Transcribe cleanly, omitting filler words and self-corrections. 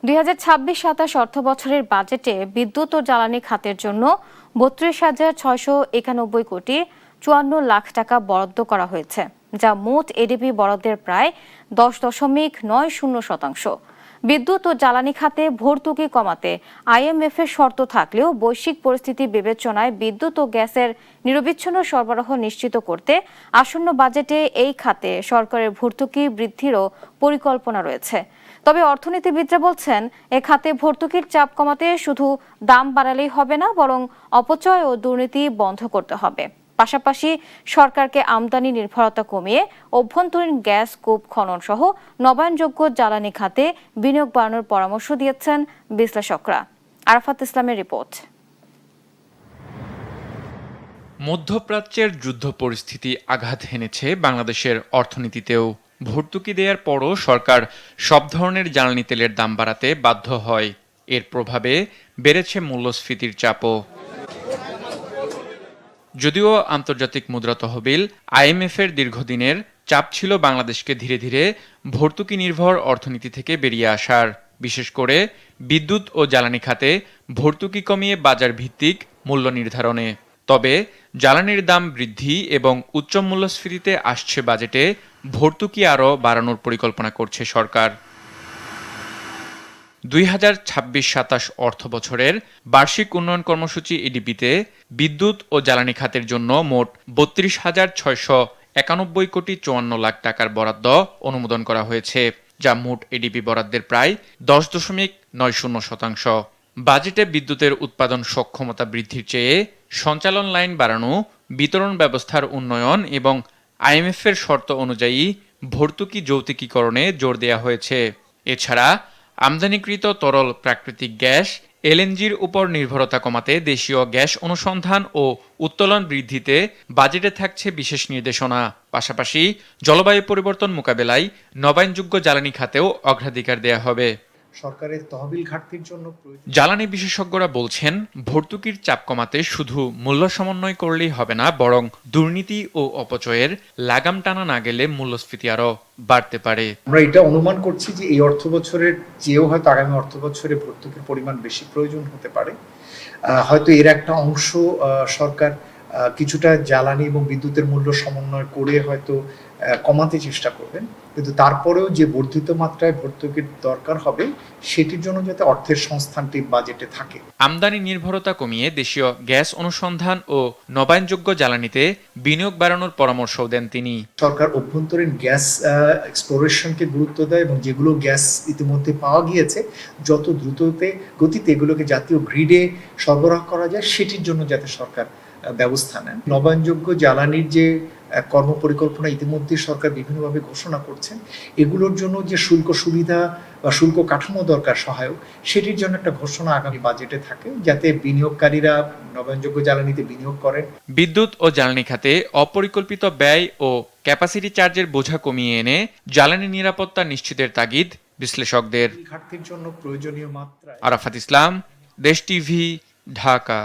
২০২৬-২৭ অর্থবছরের বাজেটে বিদ্যুৎ ও জ্বালানি খাতের জন্য ৩২,৬৯১ কোটি ৫৪ লাখ টাকা বরাদ্দ করা হয়েছে, যা মোট এডিপি বরাদ্দের প্রায় ১০.৯০%। বিদ্যুৎ ও জ্বালানি খাতে ভর্তুকি কমাতে আইএমএফ এর শর্ত থাকলেও বৈশ্বিক পরিস্থিতি বিবেচনায় বিদ্যুৎ ও গ্যাসের নিরবিচ্ছিন্ন সরবরাহ নিশ্চিত করতে আসন্ন বাজেটে এই খাতে সরকারের ভর্তুকি বৃদ্ধিরও পরিকল্পনা রয়েছে। তবে অর্থনীতিবিদরা বলছেন, এ খাতে ভর্তুকির চাপ কমাতে শুধু দাম বাড়ালেই হবে না, বরং অপচয় ও দুর্নীতি বন্ধ করতে হবে। পাশাপাশি সরকারকে আমদানি নির্ভরতা কমিয়ে অভ্যন্তরীণ গ্যাস, কূপ খনন সহ নবায়নযোগ্য জ্বালানি খাতে বিনিয়োগ বাড়ানোর পরামর্শ দিয়েছেন বিশ্লেষকরা। আরাফাত ইসলামের রিপোর্ট। মধ্যপ্রাচ্যের যুদ্ধ পরিস্থিতি আঘাত হেনেছে বাংলাদেশের অর্থনীতিতেও। ভর্তুকি দেওয়ার পরও সরকার সব ধরনের জ্বালানি তেলের দাম বাড়াতে বাধ্য হয়। এর প্রভাবে বেড়েছে মূল্যস্ফীতির চাপও। যদিও আন্তর্জাতিক মুদ্রা তহবিল আইএমএফ এর দীর্ঘদিনের চাপ ছিল বাংলাদেশকে ধীরে ধীরে ভর্তুকি নির্ভর অর্থনীতি থেকে বেরিয়ে আসার, বিশেষ করে বিদ্যুৎ ও জ্বালানি খাতে ভর্তুকি কমিয়ে বাজার ভিত্তিক মূল্য নির্ধারণে। তবে জ্বালানির দাম বৃদ্ধি এবং উচ্চ মূল্যস্ফীতিতে আসছে বাজেটে ভর্তুকি আরও বাড়ানোর পরিকল্পনা করছে সরকার। ২০২৬-২৭ অর্থবছরের বার্ষিক উন্নয়ন কর্মসূচি এডিপিতে বিদ্যুৎ ও জ্বালানি খাতের জন্য মোট ৩২,৬৯১ কোটি ৫৪ লাখ টাকার বরাদ্দ অনুমোদন করা হয়েছে, যা মোট এডিপি বরাদ্দের প্রায় ১০.৯০%। বাজেটে বিদ্যুতের উৎপাদন সক্ষমতা বৃদ্ধির চেয়ে সঞ্চালন লাইন বাড়ানো, বিতরণ ব্যবস্থার উন্নয়ন এবং আইএমএফ এর শর্ত অনুযায়ী ভর্তুকি যৌক্তিকীকরণে জোর দেওয়া হয়েছে। এছাড়া আমদানিকৃত তরল প্রাকৃতিক গ্যাস এলএনজির উপর নির্ভরতা কমাতে দেশীয় গ্যাস অনুসন্ধান ও উত্তোলন বৃদ্ধিতে বাজেটে থাকছে বিশেষ নির্দেশনা। পাশাপাশি জলবায়ু পরিবর্তন মোকাবেলায় নবায়নযোগ্য জ্বালানি খাতেও অগ্রাধিকার দেয়া হবে। সরকারের তহবিল ঘাটতির জন্য জ্বালানি বিশেষজ্ঞরা বলছেন, ভর্তুকির চাপ কমাতে শুধু মূল্য সমন্বয় করলেই হবে না, বরং দুর্নীতি ও অপচয়ের লাগাম টানা না গেলে মূল্যস্ফীতি আরও বাড়তে পারে। আমরা এটা অনুমান করছি যে এই অর্থ বছরের চেয়েও হয়তো আগামী অর্থ বছরে ভর্তুকির পরিমাণ বেশি প্রয়োজন হতে পারে। হয়তো এর একটা অংশ সরকার কিছুটা জ্বালানি এবং বিদ্যুতের মূল্য সমন্বয় করে হয়তো কমাতে চেষ্টা করবেন, কিন্তু তারপরেও যে বর্ধিত মাত্রায় ভর্তুকির দরকার হবে সেটির জন্য যাতে অর্থের সংস্থানটি বাজেটে থাকে। আমদানি নির্ভরতা কমিয়ে দেশীয় গ্যাস অনুসন্ধান ও নবায়নযোগ্য জ্বালানিতে বিনিয়োগ বাড়ানোর পরামর্শ দেন তিনি। সরকার অভ্যন্তরীণ গ্যাস এক্সপ্লোরেশনকে গুরুত্ব দেয় এবং যেগুলো গ্যাস ইতিমধ্যে পাওয়া গিয়েছে যত গতিতে এগুলোকে জাতীয় গ্রিডে সরবরাহ করা যায় সেটির জন্য যাতে সরকার ব্যবস্থা নেন। নবায়নযোগ্য জ্বালানির যে কর্ম পরিকল্পনা ইতিমধ্যে সরকার বিভিন্নভাবে ঘোষণা করছেন, এগুলোর জন্য যে শুল্ক সুবিধা বা শুল্ক কাঠামো দরকার সহায়ক, সেটির জন্য একটা ঘোষণা আগামী বাজেটে থাকে, যাতে বিনিয়োগকারীরা নবায়নযোগ্য জ্বালানিতে বিনিয়োগ করেন। বিদ্যুৎ ও জ্বালানি খাতে অপরিকল্পিত ব্যয় ও ক্যাপাসিটি চার্জের বোঝা কমিয়ে এনে জ্বালানি নিরাপত্তা নিশ্চিতের তাগিদ বিশ্লেষকদের। ঘাটতির জন্য প্রয়োজনীয় মাত্রায়। আরাফাত ইসলাম, দেশ টিভি, ঢাকা।